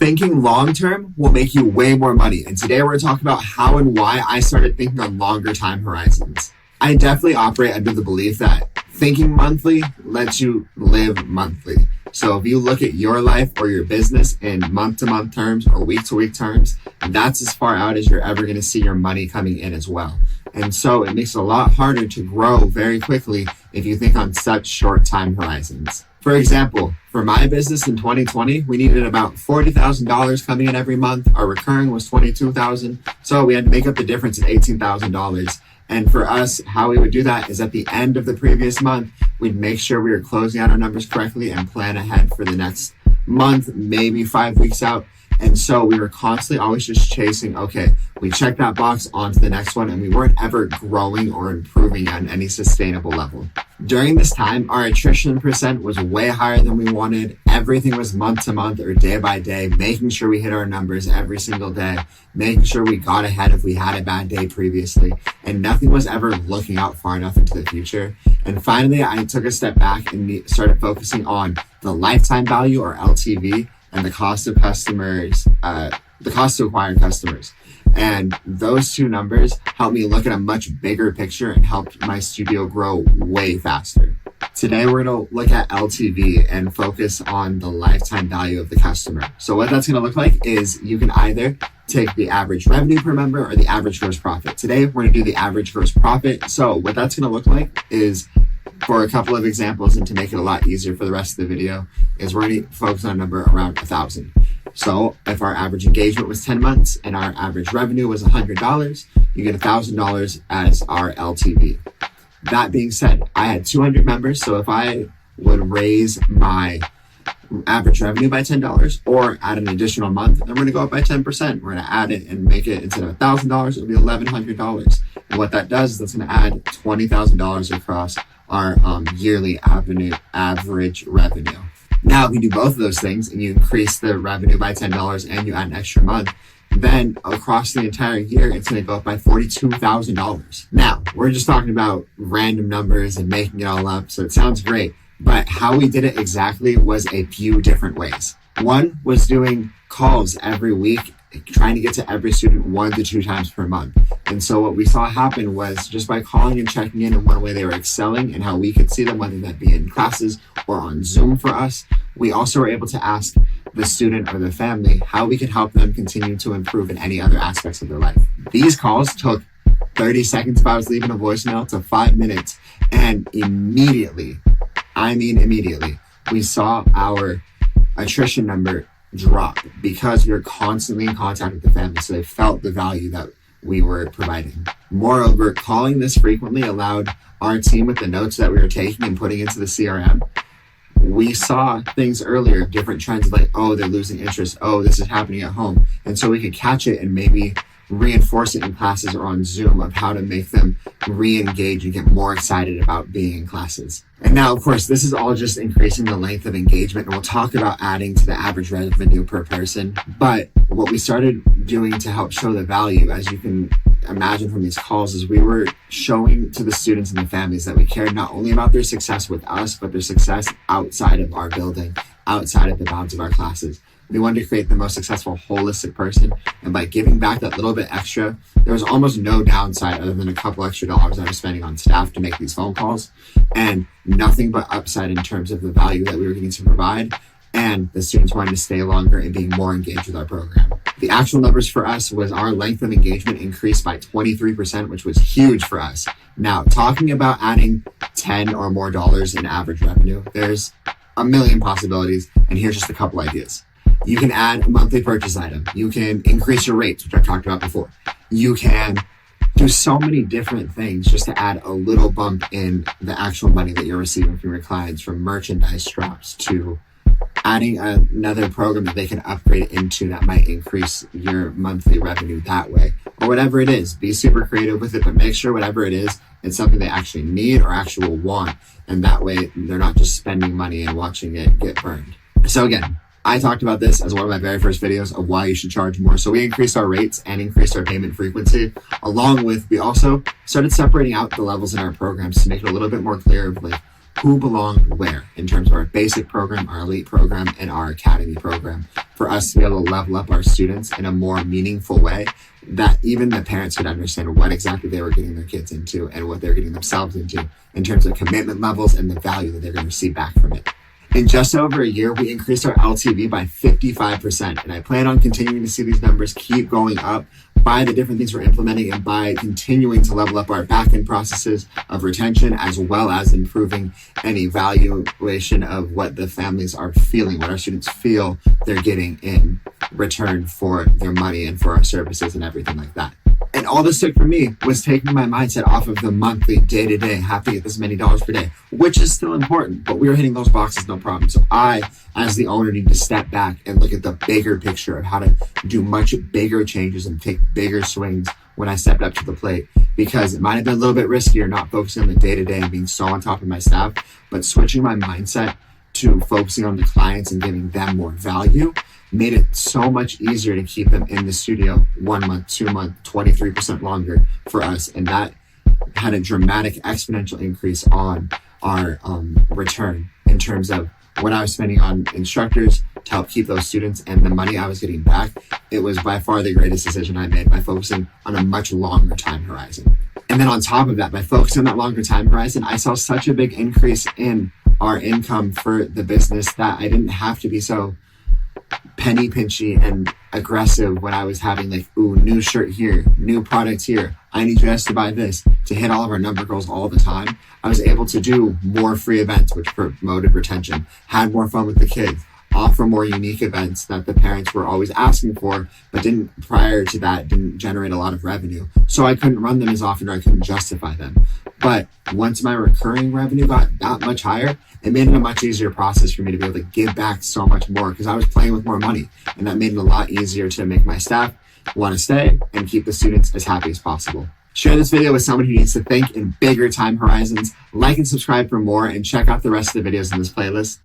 Thinking long-term will make you way more money. And today we're going to talk about how and why I started thinking on longer time horizons. I definitely operate under the belief that thinking monthly lets you live monthly. So if you look at your life or your business in month-to-month terms or week-to-week terms, that's as far out as you're ever going to see your money coming in as well. And so it makes it a lot harder to grow very quickly if you think on such short time horizons. For example, for my business in 2020, we needed about $40,000 coming in every month. Our recurring was $22,000. So we had to make up the difference of $18,000. And for us, how we would do that is at the end of the previous month, we'd make sure we were closing out our numbers correctly and plan ahead for the next month, maybe 5 weeks out. And so we were constantly always just chasing, okay, we checked that box onto the next one, and we weren't ever growing or improving on any sustainable level. During this time, our attrition percent was way higher than we wanted. Everything was month to month or day by day, making sure we hit our numbers every single day, making sure we got ahead if we had a bad day previously, and nothing was ever looking out far enough into the future. And finally, I took a step back and started focusing on the lifetime value, or LTV, and the cost of customers, the cost to acquire customers. And those two numbers helped me look at a much bigger picture and helped my studio grow way faster. Today, we're going to look at LTV and focus on the lifetime value of the customer. So what that's going to look like is you can either take the average revenue per member or the average gross profit. Today, we're going to do the average gross profit. So what that's going to look like is, for a couple of examples and to make it a lot easier for the rest of the video, is we're going to focus on a number around 1,000. So if our average engagement was 10 months and our average revenue was $100, you get $1,000 as our LTV. That being said, I had 200 members. So if I would raise my average revenue by $10 or add an additional month, then we're going to go up by 10%. We're going to add it and make it, instead of $1,000, it'll be $1,100. And what that does is that's going to add $20,000 across our yearly average revenue. Now, if you do both of those things and you increase the revenue by $10 and you add an extra month, then across the entire year, it's going to go up by $42,000. Now, we're just talking about random numbers and making it all up, so it sounds great. But how we did it exactly was a few different ways. One was doing calls every week, trying to get to every student 1 to 2 times per month. And so what we saw happen was, just by calling and checking in one way they were excelling and how we could see them, whether that be in classes or on Zoom for us, we also were able to ask the student or the family how we could help them continue to improve in any other aspects of their life. These calls took 30 seconds if I was leaving a voicemail to 5 minutes. And immediately, we saw our attrition number drop because we were constantly in contact with the family. So they felt the value that we were providing. Moreover, calling this frequently allowed our team, with the notes that we were taking and putting into the CRM, we saw things earlier, different trends like, oh, they're losing interest. Oh, this is happening at home. And so we could catch it and maybe reinforce it in classes or on Zoom of how to make them re-engage and get more excited about being in classes. And now, of course, this is all just increasing the length of engagement, and we'll talk about adding to the average revenue per person. But what we started doing to help show the value, as you can imagine from these calls, is we were showing to the students and the families that we cared not only about their success with us, but their success outside of our building, outside of the bounds of our classes. We wanted to create the most successful holistic person. And by giving back that little bit extra, there was almost no downside other than a couple extra dollars I was spending on staff to make these phone calls, and nothing but upside in terms of the value that we were getting to provide, and the students wanting to stay longer and being more engaged with our program. The actual numbers for us was our length of engagement increased by 23%, which was huge for us. Now, talking about adding 10 or more dollars in average revenue, there's a million possibilities, and here's just a couple ideas. You can add a monthly purchase item. You can increase your rates, which I've talked about before. You can do so many different things just to add a little bump in the actual money that you're receiving from your clients, from merchandise drops to adding another program that they can upgrade into that might increase your monthly revenue that way, or whatever it is. Be super creative with it, but make sure whatever it is, it's something they actually need or actually want. And that way they're not just spending money and watching it get burned. So again, I talked about this as one of my very first videos of why you should charge more. So we increased our rates and increased our payment frequency, along with, we also started separating out the levels in our programs to make it a little bit more clear of like who belonged where in terms of our basic program, our elite program, and our academy program, for us to be able to level up our students in a more meaningful way that even the parents could understand what exactly they were getting their kids into and what they're getting themselves into in terms of commitment levels and the value that they're going to receive back from it. In just over a year, we increased our LTV by 55%, and I plan on continuing to see these numbers keep going up by the different things we're implementing and by continuing to level up our back-end processes of retention, as well as improving an evaluation of what the families are feeling, what our students feel they're getting in return for their money and for our services and everything like that. And all this took for me was taking my mindset off of the monthly, day-to-day, have to get this many dollars per day, which is still important, but we were hitting those boxes no problem. So I, as the owner, need to step back and look at the bigger picture of how to do much bigger changes and take bigger swings when I stepped up to the plate, because it might have been a little bit riskier not focusing on the day-to-day and being so on top of my staff, but switching my mindset to focusing on the clients and giving them more value made it so much easier to keep them in the studio 1 month, 2 months, 23% longer for us. And that had a dramatic exponential increase on our return in terms of what I was spending on instructors to help keep those students and the money I was getting back. It was by far the greatest decision I made by focusing on a much longer time horizon. And then on top of that, by focusing on that longer time horizon, I saw such a big increase in our income for the business that I didn't have to be so penny pinchy and aggressive when I was having like, ooh, new shirt here, new product here, I need you guys to buy this, to hit all of our number goals all the time. I was able to do more free events, which promoted retention, had more fun with the kids, offer more unique events that the parents were always asking for, but prior to that didn't generate a lot of revenue. So I couldn't run them as often, or I couldn't justify them. But once my recurring revenue got that much higher, it made it a much easier process for me to be able to give back so much more, because I was playing with more money, and that made it a lot easier to make my staff want to stay and keep the students as happy as possible. Share this video with someone who needs to think in bigger time horizons. Like and subscribe for more, and check out the rest of the videos in this playlist.